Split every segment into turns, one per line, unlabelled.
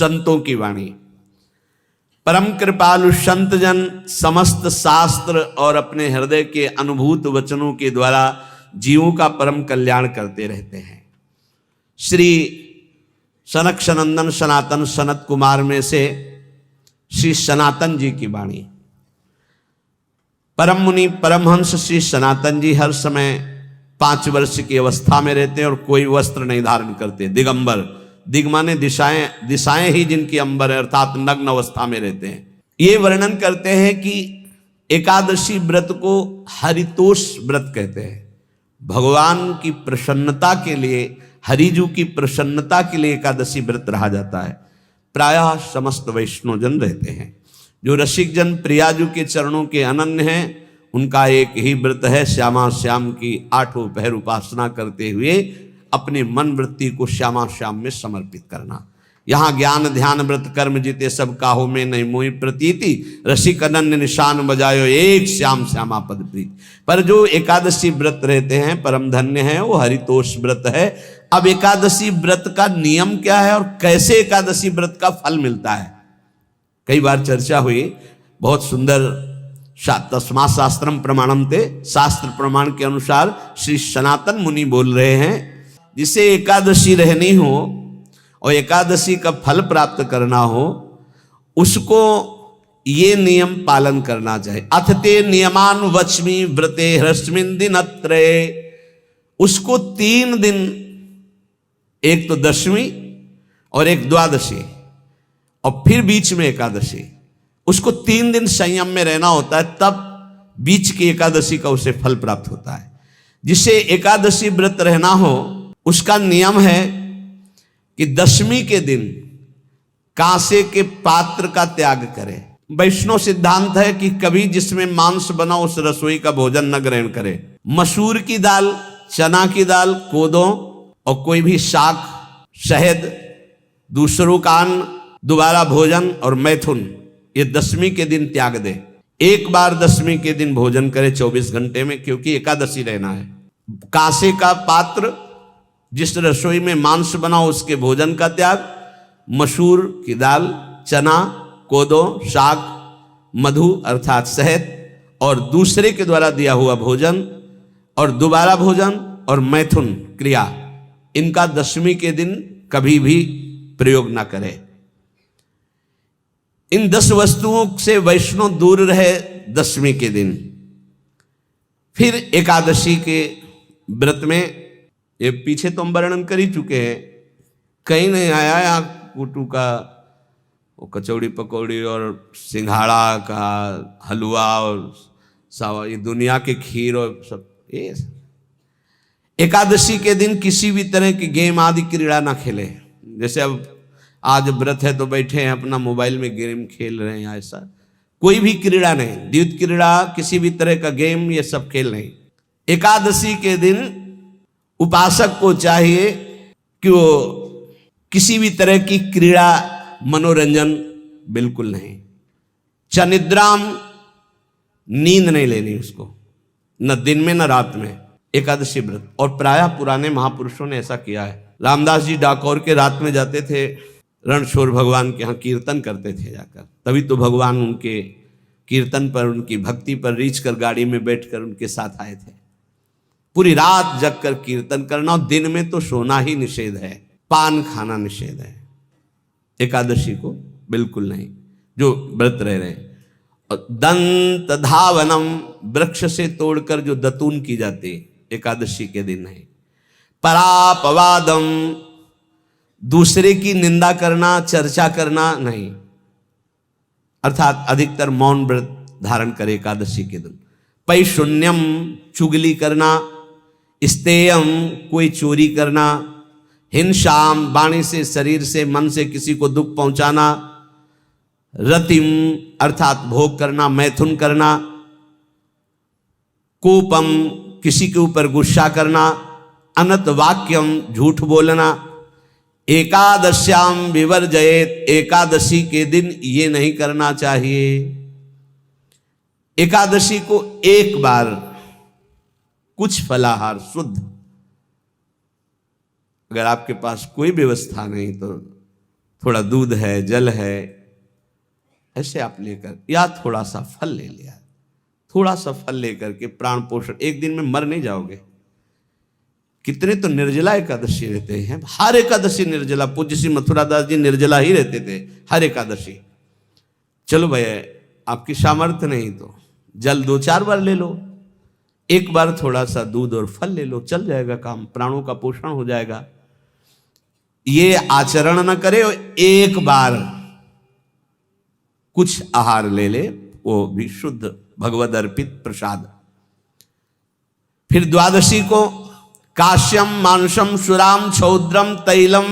संतों की वाणी। परम कृपालु संत जन समस्त शास्त्र और अपने हृदय के अनुभूत वचनों के द्वारा जीवों का परम कल्याण करते रहते हैं। श्री सनक सनंदन सनातन सनत कुमार में से श्री सनातन जी की वाणी। परम मुनि परमहंस श्री सनातन जी हर समय 5 वर्ष की अवस्था में रहते हैं और कोई वस्त्र नहीं धारण करते, दिगंबर। दिग माने दिशाएं, दिशाएं ही जिनकी अंबर है, अर्थात नग्न अवस्था में रहते हैं। ये वर्णन करते हैं कि एकादशी व्रत को हरितोष व्रत कहते हैं। भगवान की प्रसन्नता के लिए, हरिजू की प्रसन्नता के लिए एकादशी व्रत रहा जाता है। प्रायः समस्त वैष्णवजन रहते हैं। जो रसिक जन प्रियाजू के चरणों के अनन्य हैं, उनका एक ही व्रत है, श्यामा श्याम की 8 पहर उपासना करते हुए अपने मन वृत्ति को श्यामा श्याम में समर्पित करना। यहाँ ज्ञान ध्यान व्रत कर्म जीते सब काहो में नहीं मोहि प्रतीति, रसिक अनन्य निशान बजायो एक श्याम श्यामा पद प्रीति। पर जो एकादशी व्रत रहते हैं परम धन्य है, वो हरितोष व्रत है। अब एकादशी व्रत का नियम क्या है और कैसे एकादशी व्रत का फल मिलता है, कई बार चर्चा हुई। बहुत सुंदर तस्मा शास्त्रम प्रमाणम थे, शास्त्र प्रमाण के अनुसार श्री सनातन मुनि बोल रहे हैं, जिसे एकादशी रहनी हो और एकादशी का फल प्राप्त करना हो, उसको ये नियम पालन करना चाहिए। अथ ते नियमान वच्मि व्रते ह्रस्मिन् दिनत्रये। उसको 3 दिन, एक तो दशमी और एक द्वादशी और फिर बीच में एकादशी, उसको 3 दिन संयम में रहना होता है, तब बीच की एकादशी का उसे फल प्राप्त होता है। जिसे एकादशी व्रत रहना हो उसका नियम है कि दशमी के दिन कांसे के पात्र का त्याग करे। वैष्णव सिद्धांत है कि कभी जिसमें मांस बना उस रसोई का भोजन न ग्रहण करे। मसूर की दाल, चना की दाल, कोदों और कोई भी शाक, शहद, दूसरों का अन्न, दोबारा भोजन और मैथुन, ये दशमी के दिन त्याग दे। एक बार दशमी के दिन भोजन करे 24 घंटे में, क्योंकि एकादशी रहना है। कांसे का पात्र, जिस रसोई में मांस बना उसके भोजन का त्याग, मसूर की दाल, चना, कोदो, शाक, मधु अर्थात शहद और दूसरे के द्वारा दिया हुआ भोजन और दोबारा भोजन और मैथुन क्रिया, इनका दशमी के दिन कभी भी प्रयोग ना करे। इन 10 वस्तुओं से वैष्णव दूर रहे दशमी के दिन। फिर एकादशी के व्रत में, ये पीछे तो हम वर्णन कर ही चुके हैं, कहीं नहीं आया यहाँ कुटू का वो कचौड़ी पकौड़ी और सिंघाड़ा का हलवा और सावा, ये दुनिया के खीर और सब। ये एकादशी के दिन किसी भी तरह की गेम आदि क्रीड़ा ना खेले। जैसे अब आज व्रत है तो बैठे हैं अपना मोबाइल में गेम खेल रहे हैं, ऐसा कोई भी क्रीड़ा नहीं, द्यूत क्रीड़ा, किसी भी तरह का गेम, ये सब खेल नहीं। एकादशी के दिन उपासक को चाहिए कि वो किसी भी तरह की क्रीड़ा, मनोरंजन बिल्कुल नहीं। चनिद्राम, नींद नहीं लेनी उसको, न दिन में न रात में, एकादशी व्रत। और प्रायः पुराने महापुरुषों ने ऐसा किया है। रामदास जी डाकोर के रात में जाते थे, रणछोड़ भगवान के यहाँ कीर्तन करते थे जाकर, तभी तो भगवान उनके कीर्तन पर, उनकी भक्ति पर रीछ कर गाड़ी में बैठकर उनके साथ आए थे। पूरी रात जग कर कीर्तन करना, और दिन में तो सोना ही निषेध है, पान खाना निषेध है। एकादशी को बिल्कुल नहीं, जो व्रत रह रहे हैं। और दंत धावनम, वृक्ष से तोड़कर जो दतून की जाती है एकादशी के दिन नहीं। परापवादम, दूसरे की निंदा करना, चर्चा करना नहीं, अर्थात अधिकतर मौन व्रत धारण करे एकादशी के दिन। पैशून्यम, चुगली करना। स्तेयम, कोई चोरी करना। हिंसाम, वाणी से, शरीर से, मन से किसी को दुख पहुंचाना। रतिम, अर्थात भोग करना, मैथुन करना। कोपम, किसी के ऊपर गुस्सा करना। अनत वाक्यम, झूठ बोलना। एकादश्याम विवर्जयेत, एकादशी के दिन ये नहीं करना चाहिए। एकादशी को एक बार कुछ फलाहार शुद्ध, अगर आपके पास कोई व्यवस्था नहीं तो थोड़ा दूध है, जल है, ऐसे आप लेकर, या थोड़ा सा फल ले लिया, थोड़ा सा फल लेकर के प्राण पोषण, एक दिन में मर नहीं जाओगे। कितने तो निर्जला एकादशी रहते हैं, हर एकादशी निर्जला। पूज्य श्री मथुरादास जी निर्जला ही रहते थे हर एकादशी। चलो भैया आपकी सामर्थ्य नहीं तो जल 2-4 बार ले लो, एक बार थोड़ा सा दूध और फल ले लो, चल जाएगा काम, प्राणों का पोषण हो जाएगा। ये आचरण न करे, एक बार कुछ आहार ले ले, वो भी शुद्ध भगवद अर्पित प्रसाद। फिर द्वादशी को काश्यम मांसम सुराम छौद्रम तैलम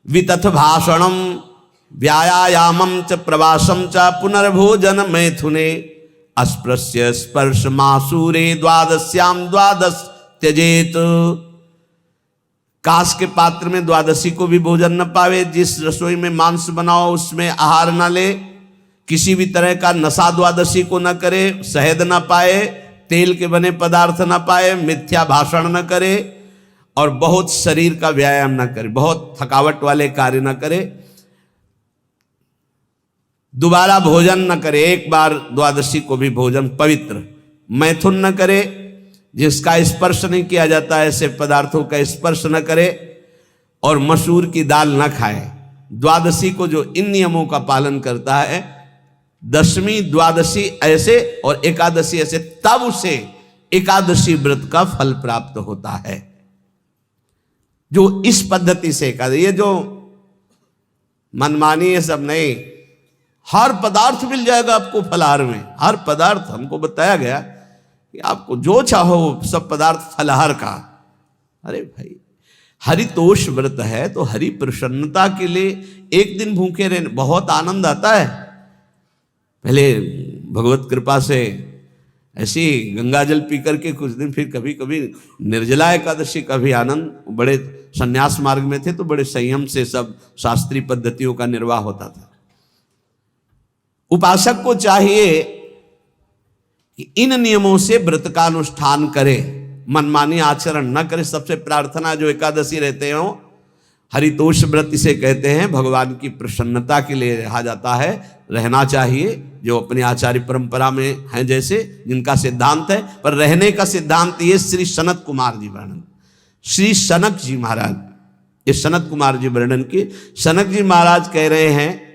वितथ भाषणम व्यायामम च प्रवासम च पुनर्भोजन मैथुने अस्पृश्य स्पर्श मासूरे द्वादश्याम द्वादश त्यजेत। कांस के पात्र में द्वादशी को भी भोजन न पावे, जिस रसोई में मांस बनाओ उसमें आहार न ले, किसी भी तरह का नशा द्वादशी को न करे, शहद न पाए, तेल के बने पदार्थ न पाए, मिथ्या भाषण न करे और बहुत शरीर का व्यायाम न करे, बहुत थकावट वाले कार्य न करे, दोबारा भोजन न करे, एक बार द्वादशी को भी भोजन पवित्र, मैथुन न करे, जिसका स्पर्श नहीं किया जाता ऐसे पदार्थों का स्पर्श न करे, और मसूर की दाल न खाए। द्वादशी को जो इन नियमों का पालन करता है, दशमी द्वादशी ऐसे और एकादशी ऐसे, तब उसे एकादशी व्रत का फल प्राप्त होता है। जो इस पद्धति से एकादशी, ये जो मनमानी है सब नहीं, हर पदार्थ मिल जाएगा आपको फलाहार में, हर पदार्थ। हमको बताया गया कि आपको जो चाहो सब पदार्थ फलाहार का। अरे भाई हरितोष व्रत है तो हरि प्रसन्नता के लिए एक दिन भूखे रहने बहुत आनंद आता है। पहले भगवत कृपा से ऐसी गंगा जल पी करके कुछ दिन, फिर कभी कभी निर्जला एकादशी का भी आनंद। बड़े संन्यास मार्ग में थे तो बड़े संयम से सब शास्त्रीय पद्धतियों का निर्वाह होता था। उपासक को चाहिए कि इन नियमों से व्रत का अनुष्ठान करे, मनमानी आचरण न करे। सबसे प्रार्थना जो एकादशी रहते हो, हरितोष व्रत इसे कहते हैं, भगवान की प्रसन्नता के लिए रहा जाता है, रहना चाहिए। जो अपनी आचार्य परंपरा में हैं जैसे, जिनका सिद्धांत है, पर रहने का सिद्धांत ये श्री सनत कुमार जी वर्णन, श्री सनक जी महाराज, ये सनत कुमार जी वर्णन की। सनक जी महाराज कह रहे हैं,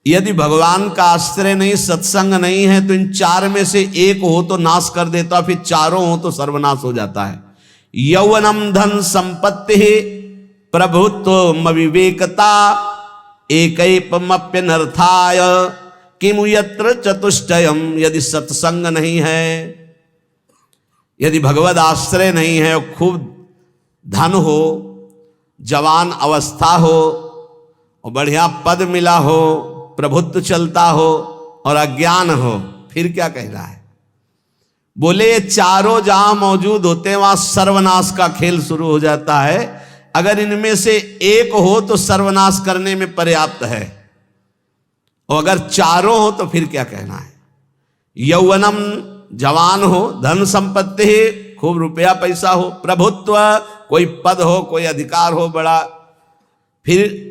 यदि भगवान का आश्रय नहीं, सत्संग नहीं है, तो इन 4 में से एक हो तो नाश कर देता, फिर चारों हो तो सर्वनाश हो जाता है। यौवनम धन संपत्ति प्रभुत्व विवेकता एकैपमप्यनर्थाय किमु यत्र चतुष्टयम। यदि सत्संग नहीं है, यदि भगवद आश्रय नहीं है, और खूब धन हो, जवान अवस्था हो, और बढ़िया पद मिला हो, प्रभुत्व चलता हो, और अज्ञान हो, फिर क्या कह रहा है? बोले ये चारों जहां मौजूद होते हैं वहां सर्वनाश का खेल शुरू हो जाता है। अगर इनमें से एक हो तो सर्वनाश करने में पर्याप्त है, और अगर चारों हो तो फिर क्या कहना है? यौवनम जवान हो, धन संपत्ति खूब रुपया पैसा हो, प्रभुत्व कोई पद हो, कोई अधिकार हो बड़ा, फिर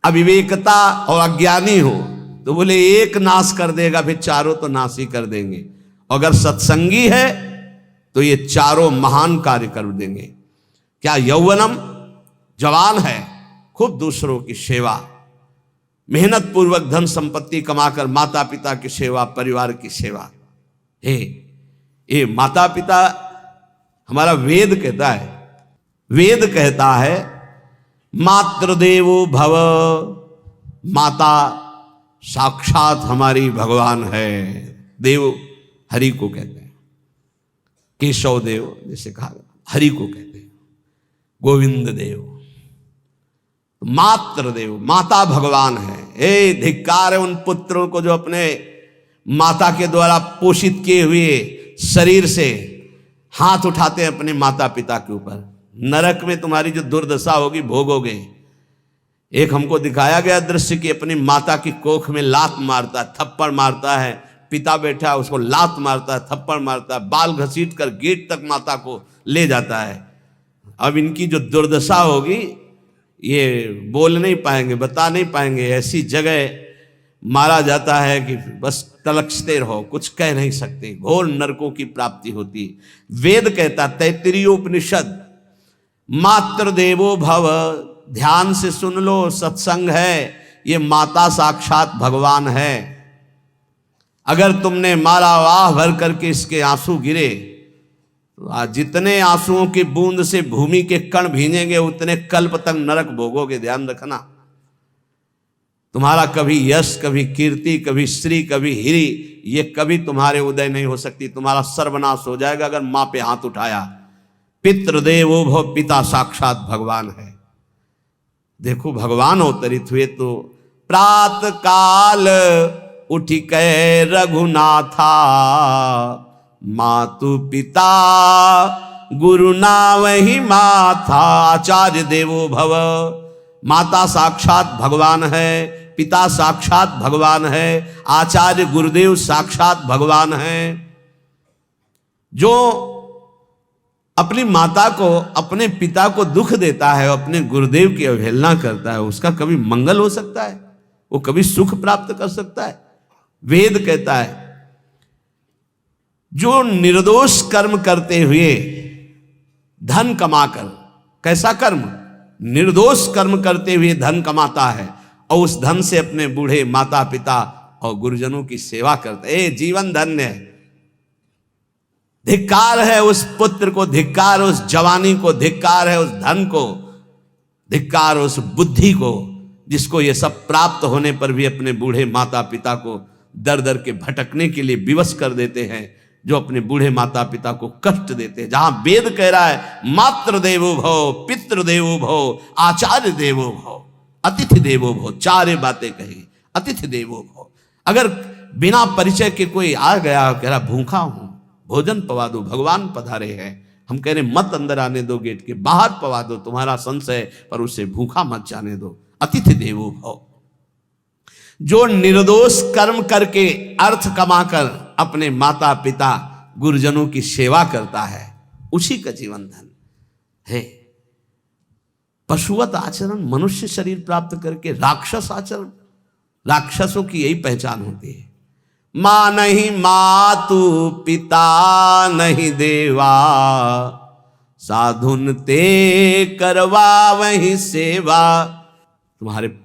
अविवेकता और अज्ञानी हो, तो बोले एक नाश कर देगा, फिर चारों तो नाश ही कर देंगे। अगर सत्संगी है तो ये चारों महान कार्य कर देंगे। क्या यौवनम जवान है, खूब दूसरों की सेवा, मेहनत पूर्वक धन संपत्ति कमाकर माता पिता की सेवा, परिवार की सेवा। ये माता पिता हमारा वेद कहता है, वेद कहता है मातृदेवो भव, माता साक्षात हमारी भगवान है। देव हरि को कहते हैं, केशव देव जैसे कहा, हरि को कहते हैं गोविंद देव। मातृदेव, माता भगवान है। धिक्कार है उन पुत्रों को जो अपने माता के द्वारा पोषित किए हुए शरीर से हाथ उठाते हैं अपने माता पिता के ऊपर। नरक में तुम्हारी जो दुर्दशा होगी भोगोगे। एक हमको दिखाया गया दृश्य कि अपनी माता की कोख में लात मारता है, थप्पड़ मारता है, पिता बैठा है उसको लात मारता है, थप्पड़ मारता है, बाल घसीट कर गेट तक माता को ले जाता है। अब इनकी जो दुर्दशा होगी, ये बोल नहीं पाएंगे, बता नहीं पाएंगे। ऐसी जगह मारा जाता है कि बस तलक्षते रहो, कुछ कह नहीं सकते, घोर नरकों की प्राप्ति होती। वेद कहता, तैत्तिरीयोपनिषद, मात्र देवो भव, ध्यान से सुन लो, सत्संग है, ये माता साक्षात भगवान है। अगर तुमने मारा वाह भर करके इसके आंसू गिरे, तो जितने आंसुओं की बूंद से भूमि के कण भींजेंगे उतने कल्प तक नरक भोगोगे। ध्यान रखना, तुम्हारा कभी यश, कभी कीर्ति, कभी श्री, कभी हिरी, ये कभी तुम्हारे उदय नहीं हो सकती। तुम्हारा सर्वनाश हो जाएगा अगर मां पे हाथ उठाया। पितृदेवो भव, पिता साक्षात भगवान है। देखो भगवान अवतरित हुए तो प्रात काल उठी कै रघुनाथा, मातु पिता गुरु नावहि माथा। आचार्य देवो भव, माता साक्षात भगवान है, पिता साक्षात भगवान है, आचार्य गुरुदेव साक्षात भगवान है। जो अपनी माता को, अपने पिता को दुख देता है, अपने गुरुदेव की अवहेलना करता है, उसका कभी मंगल हो सकता है? वो कभी सुख प्राप्त कर सकता है? वेद कहता है, जो निर्दोष कर्म करते हुए धन कमाकर, कैसा कर्म? निर्दोष कर्म करते हुए धन कमाता है और उस धन से अपने बूढ़े माता पिता और गुरुजनों की सेवा करता है, जीवन धन्य है। धिक्कार है उस पुत्र को, धिक्कार उस जवानी को, धिक्कार है उस धन को, धिक्कार उस बुद्धि को, जिसको ये सब प्राप्त होने पर भी अपने बूढ़े माता पिता को दर दर के भटकने के लिए विवश कर देते हैं, जो अपने बूढ़े माता पिता को कष्ट देते हैं। जहां वेद कह रहा है मातृ देवो भव, पितृ देवो भव, आचार्य देवो भव, अतिथि देवो भव, चार बातें कही। अतिथि देवो भव, अगर बिना परिचय के कोई आ गया, कह रहा भूखा हूं, भोजन पवा दो, भगवान पधारे हैं, हम कह रहे मत अंदर आने दो, गेट के बाहर पवा दो, तुम्हारा संशय, पर उसे भूखा मत जाने दो। अतिथि देवो भव, जो निर्दोष कर्म करके अर्थ कमाकर अपने माता पिता गुरुजनों की सेवा करता है, उसी का जीवन धन है। पशुवत आचरण, मनुष्य शरीर प्राप्त करके राक्षस आचरण, राक्षसों की यही पहचान होती है। मां नहीं मातु पिता नहीं देवा, साधुन ते करवा वही सेवा। तुम्हारे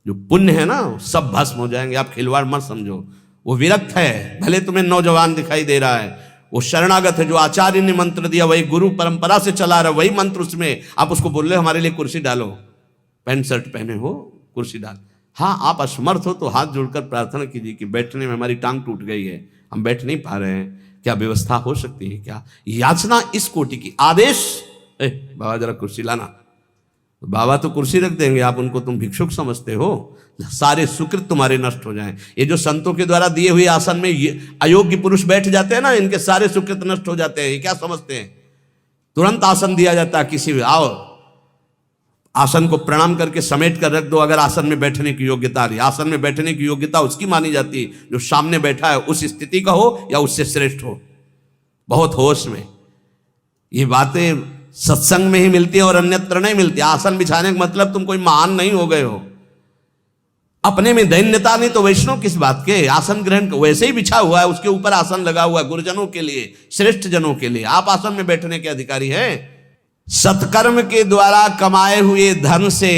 जो पुण्य है ना, सब भस्म हो जाएंगे। आप खिलवाड़ मत समझो, वो विरक्त है, भले तुम्हें नौजवान दिखाई दे रहा है, वो शरणागत है। जो आचार्य ने मंत्र दिया वही गुरु परंपरा से चला रहा, वही मंत्र उसमें। आप उसको बोल रहे हो हमारे लिए कुर्सी डालो, पैंट शर्ट पहने हो, कुर्सी डाल। हाँ, आप असमर्थ हो तो हाथ जोड़कर प्रार्थना कीजिए कि बैठने में हमारी टांग टूट गई है, हम बैठ नहीं पा रहे हैं, क्या व्यवस्था हो सकती है क्या? याचना इस कोटि की। आदेश, बाबा जरा कुर्सी लाना, बाबा तो कुर्सी रख देंगे, आप उनको तुम भिक्षुक समझते हो, सारे सुकृत तुम्हारे नष्ट हो जाएं। ये जो संतों के द्वारा दिए हुए आसन में अयोग्य पुरुष बैठ जाते हैं ना, इनके सारे सुकृत नष्ट हो जाते हैं। ये क्या समझते हैं? तुरंत आसन दिया जाता है किसी भी, आओ आसन को प्रणाम करके समेट कर रख दो, अगर आसन में बैठने की योग्यता रही। आसन में बैठने की योग्यता उसकी मानी जाती है जो सामने बैठा है, उस स्थिति का हो या उससे श्रेष्ठ हो। बहुत होश में ये बातें सत्संग में ही मिलती है और अन्यत्र नहीं मिलती। आसन बिछाने का मतलब तुम कोई महान नहीं हो गए हो, अपने में दैन्यता नहीं तो वैष्णव किस बात के? आसन ग्रहण वैसे ही बिछा हुआ है, उसके ऊपर आसन लगा हुआ है गुरुजनों के लिए, श्रेष्ठ जनों के लिए। आप आसन में बैठने के अधिकारी हैं। सत्कर्म के द्वारा कमाए हुए धन से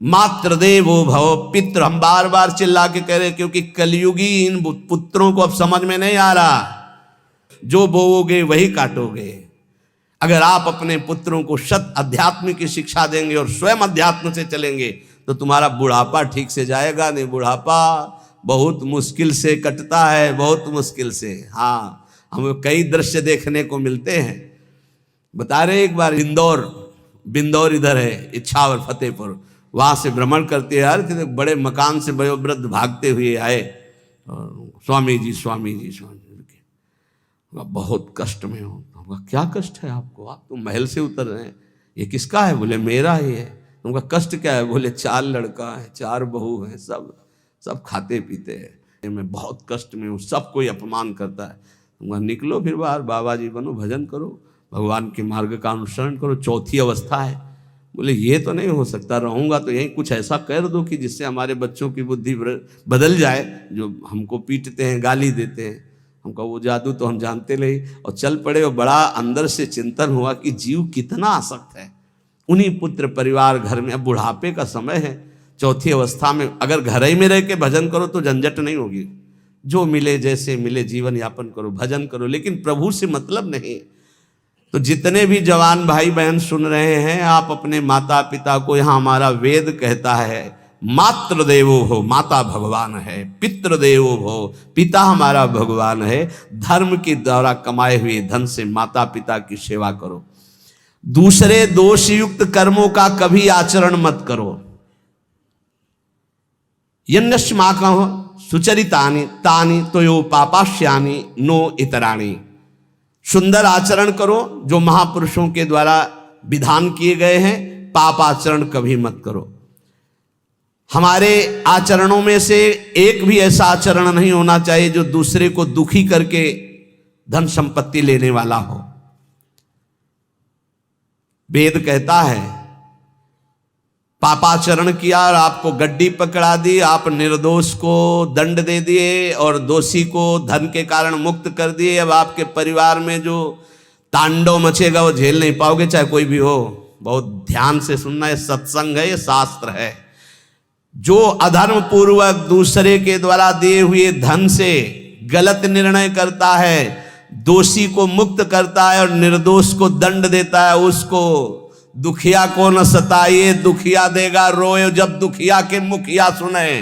मातृ देवो भव, पितृ, हम बार बार चिल्ला के कह रहे, क्योंकि कलयुगी इन पुत्रों को अब समझ में नहीं आ रहा। जो बोओगे वही काटोगे। अगर आप अपने पुत्रों को सत अध्यात्म की शिक्षा देंगे और स्वयं अध्यात्म से चलेंगे तो तुम्हारा बुढ़ापा ठीक से जाएगा नहीं। बुढ़ापा बहुत मुश्किल से कटता है, बहुत मुश्किल से। हाँ, हमें कई दृश्य देखने को मिलते हैं। बता रहे एक बार बिंदौर इधर है, इच्छावर फतेहपुर, वहां से भ्रमण करते यार, कि बड़े मकान से वयोवृद्ध भागते हुए आए, स्वामी जी स्वामी जी स्वामी जी, बहुत कष्ट में हो। क्या कष्ट है आपको? आप तो महल से उतर रहे हैं। ये किसका है? बोले मेरा ही है। तुमका कष्ट क्या है? बोले 4 लड़का है, 4 बहू हैं, सब खाते पीते हैं, मैं बहुत कष्ट में हूँ, सब कोई अपमान करता है। तुमका निकलो फिर बाहर, बाबा जी बनो, भजन करो, भगवान के मार्ग का अनुसरण करो। चौथी अवस्था है, बोले ये तो नहीं हो सकता, रहूंगा तो यहीं कुछ ऐसा कर दो कि जिससे हमारे बच्चों की बुद्धि बदल जाए, जो हमको पीटते हैं, गाली देते हैं। हमका वो जादू तो हम जानते नहीं, और चल पड़े। और बड़ा अंदर से चिंतन हुआ कि जीव कितना आसक्त है उन्हीं पुत्र परिवार घर में। अब बुढ़ापे का समय है, चौथी अवस्था में, अगर घर ही में रह के भजन करो तो झंझट नहीं होगी। जो मिले जैसे मिले जीवन यापन करो, भजन करो, लेकिन प्रभु से मतलब नहीं। तो जितने भी जवान भाई बहन सुन रहे हैं, आप अपने माता पिता को, यहाँ हमारा वेद कहता है मातृ देवो हो, माता भगवान है, पितृ देवो हो, पिता हमारा भगवान है। धर्म के द्वारा कमाए हुए धन से माता पिता की सेवा करो। दूसरे दोष युक्त कर्मों का कभी आचरण मत करो। यन्नस्माकं सुचरितानि तानि तोयो पापाश्यानि नो इतराणि। सुंदर आचरण करो जो महापुरुषों के द्वारा विधान किए गए हैं, पाप आचरण कभी मत करो। हमारे आचरणों में से एक भी ऐसा आचरण नहीं होना चाहिए जो दूसरे को दुखी करके धन संपत्ति लेने वाला हो। वेद कहता है पापाचरण किया और आपको गड्डी पकड़ा दी, आप निर्दोष को दंड दे दिए और दोषी को धन के कारण मुक्त कर दिए। अब आपके परिवार में जो तांडव मचेगा वो झेल नहीं पाओगे, चाहे कोई भी हो। बहुत ध्यान से सुनना, ये सत्संग है, ये शास्त्र है। जो अधर्म पूर्वक दूसरे के द्वारा दिए हुए धन से गलत निर्णय करता है, दोषी को मुक्त करता है और निर्दोष को दंड देता है, उसको दुखिया को न सताइए, दुखिया देगा रोए। जब दुखिया के मुखिया सुने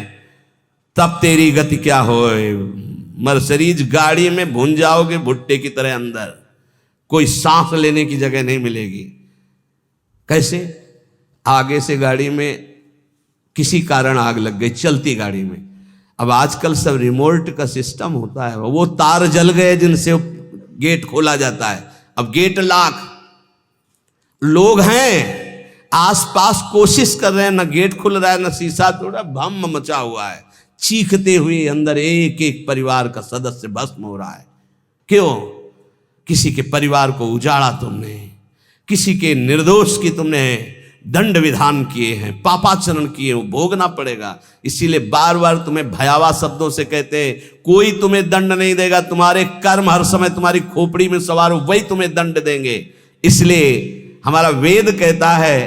तब तेरी गति क्या होए। मर्सरीज गाड़ी में भुन जाओगे भुट्टे की तरह अंदर, कोई सांस लेने की जगह नहीं मिलेगी। कैसे? आगे से गाड़ी में किसी कारण आग लग गई, चलती गाड़ी में। अब आजकल सब रिमोट का सिस्टम होता है, वो तार जल गए जिनसे गेट खोला जाता है। अब गेट लाख लोग हैं आसपास, कोशिश कर रहे हैं, ना गेट खुल रहा है, ना शीशा तोड़ा, भम मचा हुआ है। चीखते हुए अंदर एक एक परिवार का सदस्य भस्म हो रहा है। क्यों? किसी के परिवार को उजाड़ा तुमने, किसी के निर्दोष की तुमने दंड विधान किए हैं, पापाचरण किए, वो भोगना पड़ेगा। इसीलिए बार बार तुम्हें भयावह शब्दों से कहते हैं, कोई तुम्हें दंड नहीं देगा, तुम्हारे कर्म हर समय तुम्हारी खोपड़ी में सवार हो, वही तुम्हें दंड देंगे। इसलिए हमारा वेद कहता है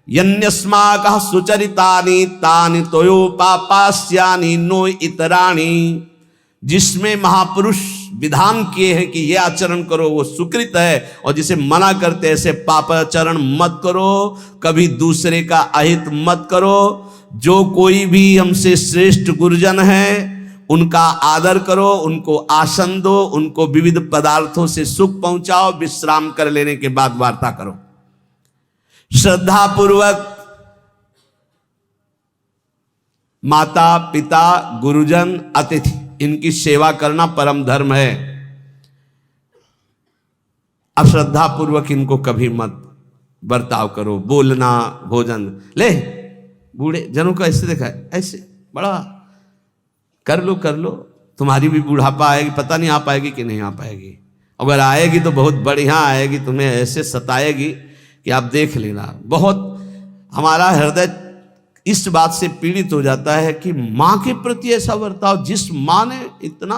यन्यस्माकः सुचरितानि तानि तोयो पापास्यानि नो इतराणि। जिसमें महापुरुष विधान किए हैं कि ये आचरण करो वो सुकृत है, और जिसे मना करते हैं ऐसे पापाचरण मत करो, कभी दूसरे का अहित मत करो। जो कोई भी हमसे श्रेष्ठ गुरुजन है उनका आदर करो, उनको आसन दो, उनको विविध पदार्थों से सुख पहुंचाओ, विश्राम कर लेने के बाद वार्ता करो। श्रद्धा पूर्वक माता पिता गुरुजन अतिथि इनकी सेवा करना परम धर्म है। अश्रद्धा पूर्वक इनको कभी मत बर्ताव करो। बोलना, भोजन ले, बूढ़े जनों को ऐसे देखा है, ऐसे बड़ा कर लो, तुम्हारी भी बुढ़ापा आएगी, पता नहीं आ पाएगी कि नहीं आ पाएगी। अगर आएगी तो बहुत बढ़िया आएगी, तुम्हें ऐसे सताएगी कि आप देख लेना। बहुत हमारा हृदय इस बात से पीड़ित हो जाता है कि मां के प्रति ऐसा बर्ताव, जिस मां ने इतना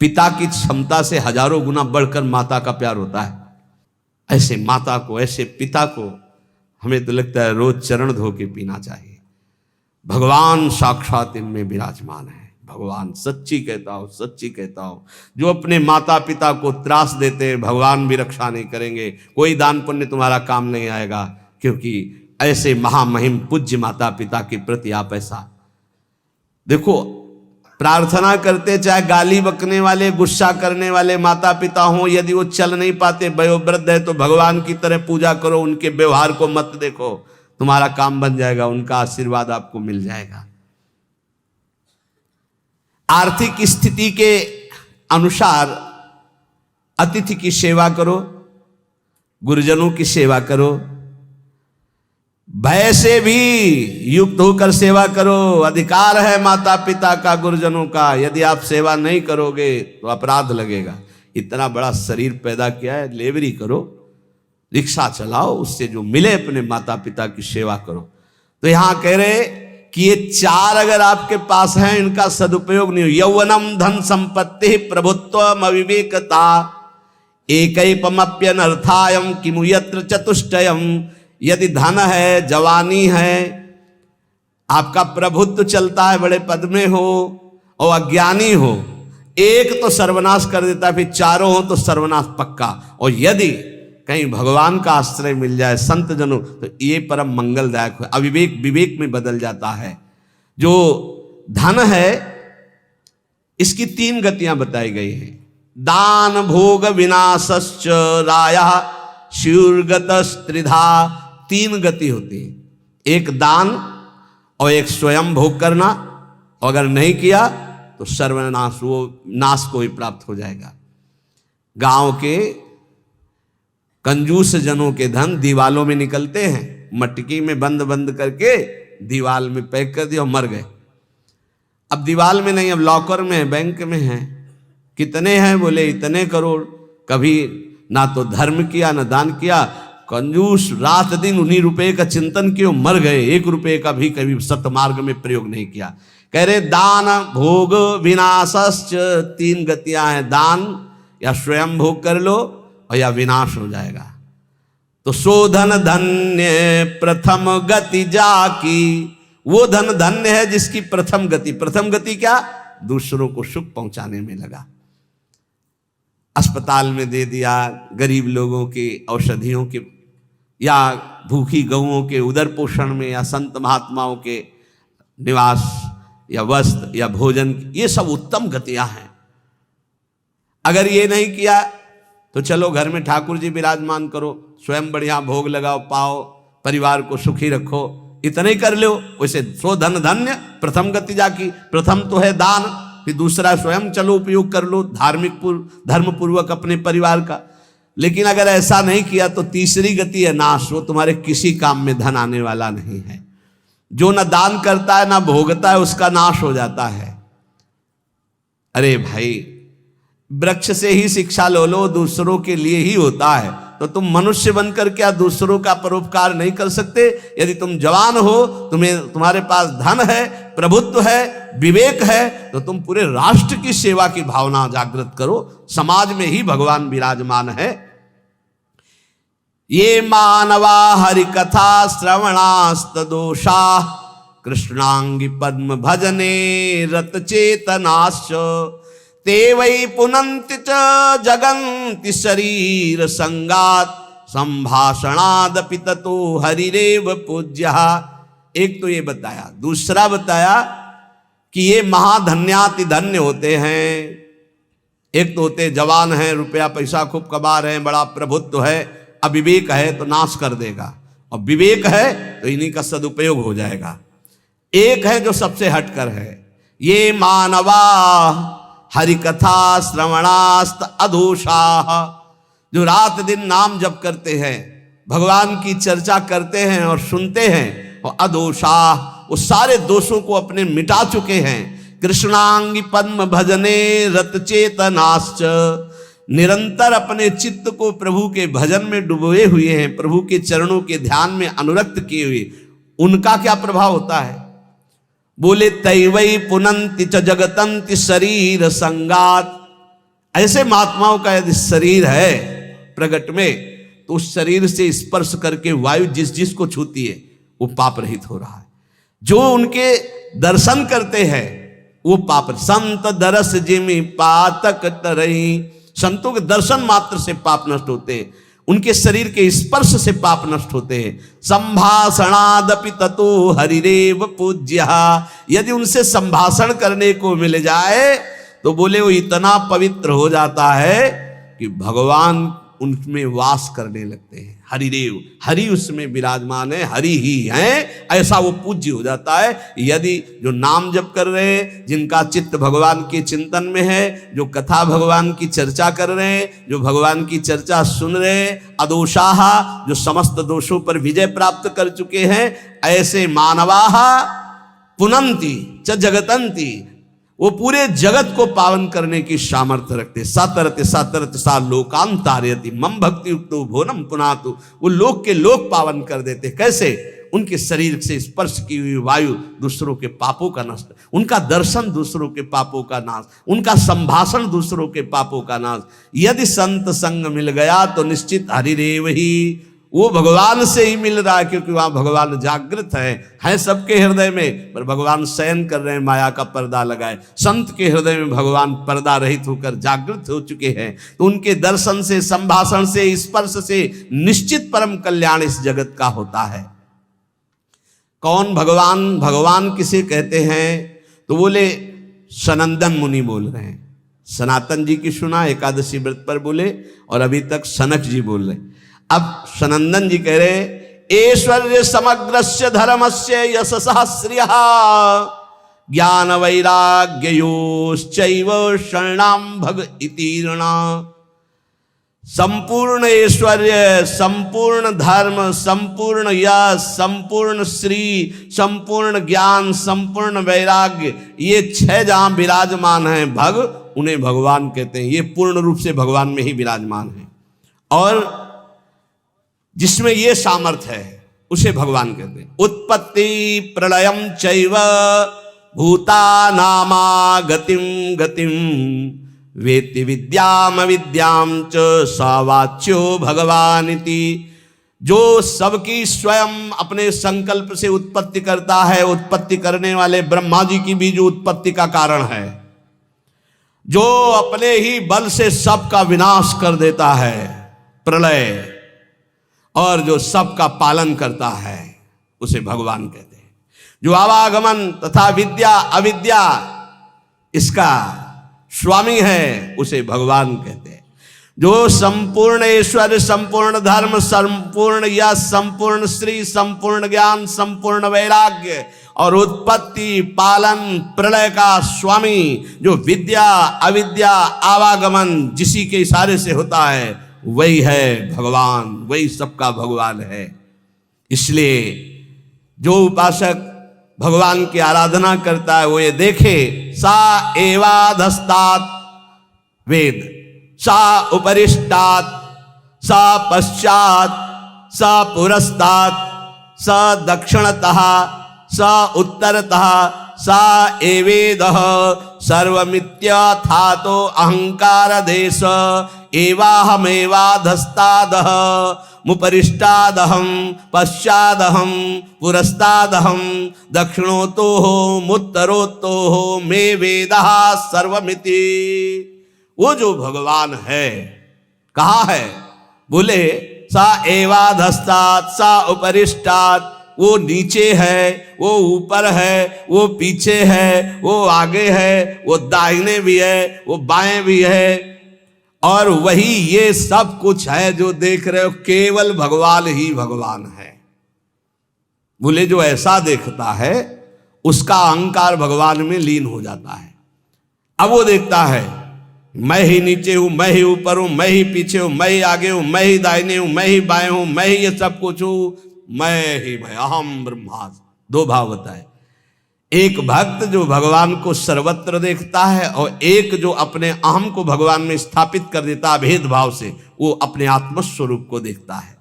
पिता की क्षमता से हजारों गुना बढ़कर माता का प्यार होता है। ऐसे माता को, ऐसे पिता को हमें तो लगता है रोज चरण धो के पीना चाहिए। भगवान साक्षात इनमें विराजमान है। भगवान सच्ची कहता हूं, जो अपने माता पिता को त्रास देते हैं भगवान भी रक्षा नहीं करेंगे। कोई दान पुण्य तुम्हारा काम नहीं आएगा, क्योंकि ऐसे महामहिम पूज्य माता पिता के प्रति आप ऐसा देखो। प्रार्थना करते, चाहे गाली बकने वाले, गुस्सा करने वाले माता पिता हों, यदि वो चल नहीं पाते, वयोवृद्ध है, तो भगवान की तरह पूजा करो, उनके व्यवहार को मत देखो, तुम्हारा काम बन जाएगा, उनका आशीर्वाद आपको मिल जाएगा। आर्थिक स्थिति के अनुसार अतिथि की सेवा करो, गुरुजनों की सेवा करो, भय से भी युक्त होकर सेवा करो। अधिकार है माता पिता का, गुरुजनों का। यदि आप सेवा नहीं करोगे तो अपराध लगेगा। इतना बड़ा शरीर पैदा किया है, लेवरी करो, रिक्शा चलाओ, उससे जो मिले अपने माता पिता की सेवा करो। तो यहां कह रहे कि ये चार अगर आपके पास हैं, इनका सदुपयोग नहीं हो, यौवनम धन संपत्ति प्रभुत्वम अविवेकता एकैपमप्यनर्थायम किमु यत्र चतुष्टयम। यदि धन है, जवानी है, आपका प्रभुत्व चलता है, बड़े पद में हो और अज्ञानी हो, एक तो सर्वनाश कर देता है, फिर चारों हो तो सर्वनाश पक्का। और यदि कहीं भगवान का आश्रय मिल जाए, संत जनों, तो ये परम मंगलदायक है। अविवेक विवेक में बदल जाता है। जो धन है, इसकी तीन गतियां बताई गई हैं। दान भोग विनाशश्च रायः स्युर्गतस्त्रिधा। तीन गति होती है, एक दान और एक स्वयं भोग करना, और अगर नहीं किया तो सर्वनाश, वो नाश को ही प्राप्त हो जाएगा। गांव के कंजूस जनों के धन दीवालों में निकलते हैं, मटकी में बंद बंद करके दीवाल में पैक कर दिया और मर गए। अब दीवाल में नहीं, अब लॉकर में है, बैंक में है। कितने हैं? बोले इतने करोड़। कभी ना तो धर्म किया ना दान किया, कंजूस रात दिन उन्हीं रुपए का चिंतन किया, मर गए। एक रुपए का भी कभी सतमार्ग में प्रयोग नहीं किया। कह रहे दान भोग विनाशश्च, तीन गतियां हैं, दान या स्वयं भोग कर लो और या विनाश हो जाएगा। तो सो धन धन्य प्रथम गति जाकी, वो धन धन्य है जिसकी प्रथम गति। प्रथम गति क्या? दूसरों को सुख पहुंचाने में लगा। अस्पताल में दे दिया, गरीब लोगों के औषधियों के, या भूखी गौओं के उदर पोषण में, या संत महात्माओं के निवास या वस्त्र या भोजन, ये सब उत्तम गतियां हैं। अगर ये नहीं किया तो चलो घर में ठाकुर जी विराजमान करो, स्वयं बढ़िया भोग लगाओ, पाओ, परिवार को सुखी रखो, इतने कर लो। वैसे सो धन धन्य प्रथम गति जाकी। प्रथम तो है दान, फिर दूसरा स्वयं चलो उपयोग कर लो धार्मिक धर्म पूर्वक अपने परिवार का। लेकिन अगर ऐसा नहीं किया तो तीसरी गति है नाश। वो तुम्हारे किसी काम में धन आने वाला नहीं है। जो न दान करता है ना भोगता है, उसका नाश हो जाता है। अरे भाई, वृक्ष से ही शिक्षा लो, दूसरों के लिए ही होता है। तो तुम मनुष्य बनकर क्या दूसरों का परोपकार नहीं कर सकते? यदि तुम जवान हो, तुम्हारे पास धन है, प्रभुत्व है, विवेक है, तो तुम पूरे राष्ट्र की सेवा की भावना जागृत करो। समाज में ही भगवान विराजमान है। ये मानवा हरि कथा श्रवणास्त दोषा कृष्णांगी पद्म भजने रत चेतनाश्च ते वै पुनन्ति च जगन्ति शरीर संगात संभाषणादपि ततो हरिरेव पूज्यः। एक तो ये बताया, दूसरा बताया कि ये महाधन्याति धन्य होते हैं। एक तो होते जवान हैं, रुपया पैसा खूब कमा रहे हैं, बड़ा प्रभुत्व है। अविवेक है तो नाश कर देगा, और विवेक है तो इन्हीं का सदुपयोग हो जाएगा। एक है जो सबसे हटकर है, ये मानवा हरि कथा श्रवणास्त अधोषाः, जो रात दिन नाम जप करते हैं, भगवान की चर्चा करते हैं और सुनते हैं, और अधोषाः, वो सारे दोषों को अपने मिटा चुके हैं। कृष्णांगी पद्म भजने रत चेतनाश्च, निरंतर अपने चित्त को प्रभु के भजन में डुबोए हुए हैं, प्रभु के चरणों के ध्यान में अनुरक्त किए हुए। उनका क्या प्रभाव होता है? बोले तैवई पुनंति च जगतंति शरीर संगात। ऐसे महात्माओं का यदि शरीर है प्रगट में, तो उस शरीर से स्पर्श करके वायु जिस जिस को छूती है वो पाप रहित हो रहा है। जो उनके दर्शन करते हैं वो पाप। संत दरस जिमि पातक तरही, संतों के दर्शन मात्र से पाप नष्ट होते हैं, उनके शरीर के स्पर्श से पाप नष्ट होते हैं। संभाषणादपि ततो हरिरेव पूज्यः, यदि उनसे संभाषण करने को मिल जाए तो बोले वो इतना पवित्र हो जाता है कि भगवान उनमें वास करने लगते हैं। हरिदेव, हरि उसमें विराजमान है, हरि ही हैं, ऐसा वो पूज्य हो जाता है। यदि जो नाम जप कर रहे हैं, जिनका चित्त भगवान के चिंतन में है, जो कथा भगवान की चर्चा कर रहे हैं, जो भगवान की चर्चा सुन रहे हैं, अदोषाः, जो समस्त दोषों पर विजय प्राप्त कर चुके हैं, ऐसे मानवाः पुनन्ति च जगतन्ति, वो पूरे जगत को पावन करने की सामर्थ्य रखते। सातरते सातरते सा लोकान तारयति मम भक्ति युक्तो भोनम पुनातु, वो लोक के लोक पावन कर देते। कैसे? उनके शरीर से स्पर्श की हुई वायु दूसरों के पापों का नष्ट, उनका दर्शन दूसरों के पापों का नाश, उनका संभाषण दूसरों के पापों का नाश। यदि संत संग मिल गया तो निश्चित हरिदेव ही, वो भगवान से ही मिल रहा है, क्योंकि वहां भगवान जागृत है सबके हृदय में, पर भगवान शयन कर रहे हैं, माया का पर्दा लगाए। संत के हृदय में भगवान पर्दा रहित होकर जागृत हो चुके हैं, तो उनके दर्शन से, संभाषण से, स्पर्श से निश्चित परम कल्याण इस जगत का होता है। कौन भगवान? भगवान किसे कहते हैं? तो बोले सनंदन मुनि बोल रहे हैं। सनातन जी की सुना, एकादशी व्रत पर बोले, और अभी तक सनक जी बोल रहे। अब सनंदन जी कह रहे ऐश्वर्य समग्रस्य धर्मस्य यशसः श्रियः ज्ञान वैराग्ययोश्चैव शरणां भग इतीर्णा। संपूर्ण ऐश्वर्य, संपूर्ण धर्म, संपूर्ण यश, संपूर्ण श्री, संपूर्ण ज्ञान, संपूर्ण वैराग्य, ये 6 जहां विराजमान हैं भग, उन्हें भगवान कहते हैं। ये पूर्ण रूप से भगवान में ही विराजमान है, और जिसमें ये सामर्थ्य है उसे भगवान कहते हैं। उत्पत्ति प्रलयम चैव भूतानामा गतिम गतिम वेत्ति विद्याम विद्याम च सावाच्यो भगवानिति। जो सबकी स्वयं अपने संकल्प से उत्पत्ति करता है, उत्पत्ति करने वाले ब्रह्मा जी की भी जो उत्पत्ति का कारण है, जो अपने ही बल से सबका विनाश कर देता है, प्रलय, और जो सबका पालन करता है उसे भगवान कहते हैं। जो आवागमन तथा विद्या अविद्या इसका स्वामी है उसे भगवान कहते हैं। जो संपूर्ण ऐश्वर्य, संपूर्ण धर्म, संपूर्ण यश, संपूर्ण श्री, संपूर्ण ज्ञान, संपूर्ण वैराग्य और उत्पत्ति, पालन, प्रलय का स्वामी, जो विद्या अविद्या आवागमन जिसी के इशारे से होता है, वही है भगवान, वही सबका भगवान है। इसलिए जो उपासक भगवान की आराधना करता है वो ये देखे, सा एवाधस्तात् वेद, सा उपरिष्टात्, सा पश्चात्, सा पुरस्तात्, सा दक्षिणतः, सा उत्तरतः, सा एवेदः सर्वमित्याथातो अहंकार देश एवाहमेवाधस्तादः मुपरिष्टादहं पश्चादहं पुरस्तादहं दक्षिणोतोः मुत्तरोतोः मे वेदः सर्वमिति। वो जो भगवान है कहाँ है? बोले सा एवाधस्तात्, सा उपरिष्टात्, वो नीचे है, वो ऊपर है, वो पीछे है, वो आगे है, वो दाहिने भी है, वो बाएं भी है, और वही ये सब कुछ है जो देख रहे हो, केवल भगवान ही भगवान है। बोले जो ऐसा देखता है उसका अहंकार भगवान में लीन हो जाता है। अब वो देखता है मैं ही नीचे हूं, मैं ही ऊपर हूं, मैं ही पीछे हूं, मैं ही आगे हूं, मैं ही दाहिने हूं, मैं ही बाएं हूं, मैं ही ये सब कुछ हूं, मैं ही मैं, अहम ब्रह्मास्मि। 2 भाव बताए, एक भक्त जो भगवान को सर्वत्र देखता है, और एक जो अपने अहम को भगवान में स्थापित कर देता है भेदभाव से, वो अपने आत्मस्वरूप को देखता है।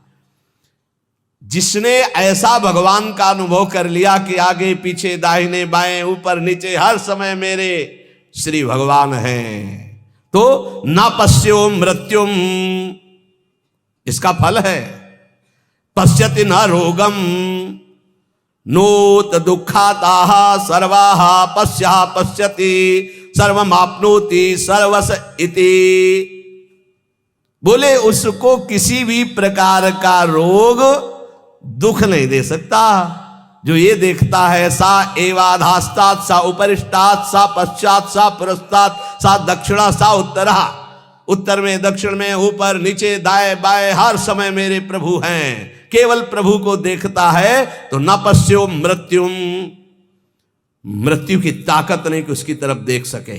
जिसने ऐसा भगवान का अनुभव कर लिया कि आगे पीछे दाहिने बाएं ऊपर नीचे हर समय मेरे श्री भगवान हैं, तो न पश्यो मृत्युम, इसका फल है। पश्यति न रोगम नोत दुखाताः सर्वाः पश्यः पश्यति सर्वमाप्नोति सर्वस इति। बोले उसको किसी भी प्रकार का रोग दुख नहीं दे सकता। जो ये देखता है सा एवाधास्तात्, सा उपरिष्टात्, सा पश्चात्, सा पुरस्तात्, सा दक्षिणा, सा उत्तरा, उत्तर में दक्षिण में ऊपर नीचे दाएं बाएं हर समय मेरे प्रभु हैं, केवल प्रभु को देखता है, तो न पश्यो मृत्युम, मृत्यु की ताकत नहीं कि उसकी तरफ देख सके।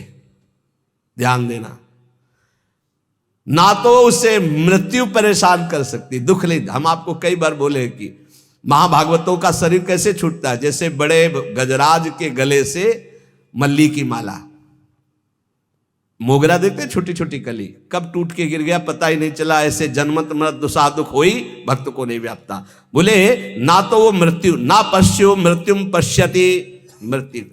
ध्यान देना, ना तो उसे मृत्यु परेशान कर सकती, दुख ले। हम आपको कई बार बोले कि महाभागवतों का शरीर कैसे छूटता है, जैसे बड़े गजराज के गले से मल्ली की माला, मोगरा देखते, छोटी छोटी कली, कब टूट के गिर गया पता ही नहीं चला। ऐसे जन्मत मृत दुसादुख होई भक्त को नहीं व्याप्ता। बोले ना तो वो मृत्यु, ना पश्यो मृत्युम पश्यति, मृत्यु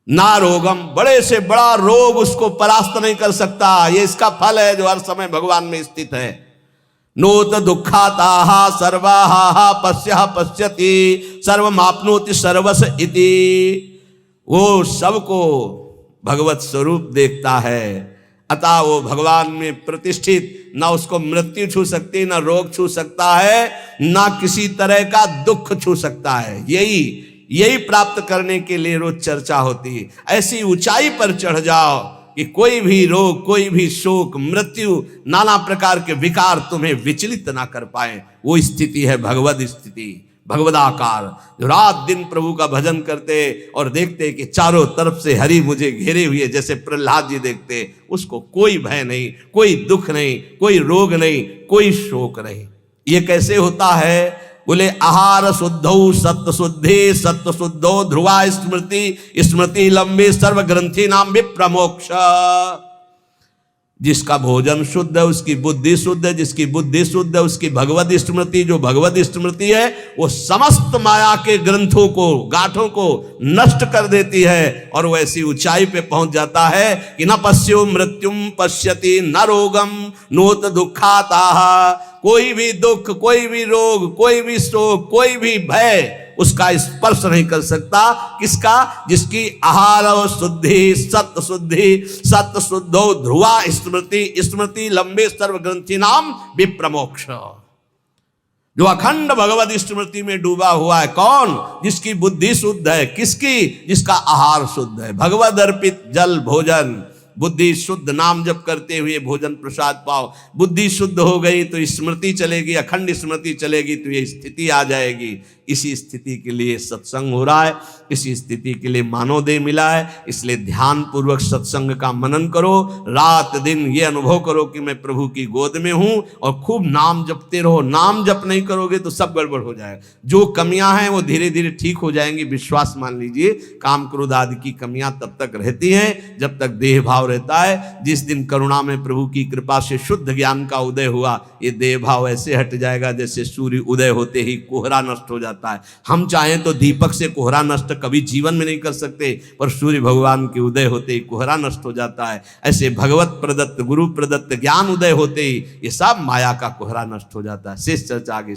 ना रोगम, बड़े से बड़ा रोग उसको परास्त नहीं कर सकता। ये इसका फल है जो हर समय भगवान में स्थित है। नोत दुखाताहा सर्वाहा पश्यः पश्यति सर्वमाप्नोति सर्वस इति। वो सबको भगवत स्वरूप देखता है, अतः वो भगवान में प्रतिष्ठित, ना उसको मृत्यु छू सकती, ना रोग छू सकता है, ना किसी तरह का दुख छू सकता है। यही प्राप्त करने के लिए रोज चर्चा होती है। ऐसी ऊंचाई पर चढ़ जाओ कि कोई भी रोग, कोई भी शोक, मृत्यु, नाना प्रकार के विकार तुम्हें विचलित ना कर पाए। वो स्थिति है भगवद स्थिति, भगवदाकार। जो रात दिन प्रभु का भजन करते और देखते कि चारों तरफ से हरि मुझे घेरे हुए, जैसे प्रहलाद जी देखते, उसको कोई भय नहीं, कोई दुख नहीं, कोई रोग नहीं, कोई शोक नहीं। ये कैसे होता है? बोले आहार शुद्धौ सत्य शुद्धि, सत्य शुद्धो ध्रुवा स्मृति, स्मृति लंबी सर्व ग्रंथि नाम विप्रमोक्ष। जिसका भोजन शुद्ध है उसकी बुद्धि शुद्ध है, जिसकी बुद्धि शुद्ध है उसकी भगवद स्मृति, जो भगवद स्मृति है वो समस्त माया के ग्रंथों को, गांठों को नष्ट कर देती है और वो ऐसी ऊंचाई पे पहुंच जाता है कि न पश्यो मृत्युम पश्यति न रोगम नोत दुखाताहा। कोई भी दुख, कोई भी रोग, कोई भी शोक, कोई भी भय उसका स्पर्श नहीं कर सकता। किसका? जिसकी आहार शुद्धि, सत्य शुद्धि, सत्य शुद्धो ध्रुवा स्मृति, स्मृति लंबे सर्व ग्रंथि नाम विप्रमोक्ष। जो अखंड भगवत स्मृति में डूबा हुआ है। कौन? जिसकी बुद्धि शुद्ध है। किसकी? जिसका आहार शुद्ध है। भगवद अर्पित जल भोजन, बुद्धि शुद्ध, नाम जप करते हुए भोजन प्रसाद पाओ। बुद्धि शुद्ध हो गई तो स्मृति चलेगी, अखंड स्मृति चलेगी तो ये स्थिति आ जाएगी। इसी स्थिति के लिए सत्संग हो रहा है, इसी स्थिति के लिए मानव देह मिला है। इसलिए ध्यान पूर्वक सत्संग का मनन करो, रात दिन ये अनुभव करो कि मैं प्रभु की गोद में हूं, और खूब नाम जपते रहो। नाम जप नहीं करोगे तो सब गड़बड़ हो जाएगा। जो कमियां हैं वो धीरे धीरे ठीक हो जाएंगी, विश्वास मान लीजिए। काम क्रोध आदि की कमियां तब तक रहती हैं जब तक देह भाव रहता है। जिस दिन करुणा में प्रभु की कृपा से शुद्ध ज्ञान का उदय हुआ, ये देह भाव ऐसे हट जाएगा जैसे सूर्य उदय होते ही कोहरा नष्ट हो जाता है। हम चाहें तो दीपक से कोहरा नष्ट कभी जीवन में नहीं कर सकते, पर सूर्य भगवान के उदय होते ही कोहरा नष्ट हो जाता है। ऐसे भगवत प्रदत्त, गुरु प्रदत्त ज्ञान उदय होते ही ये सब माया का कोहरा नष्ट हो जाता है। शेष चर्चा आगे।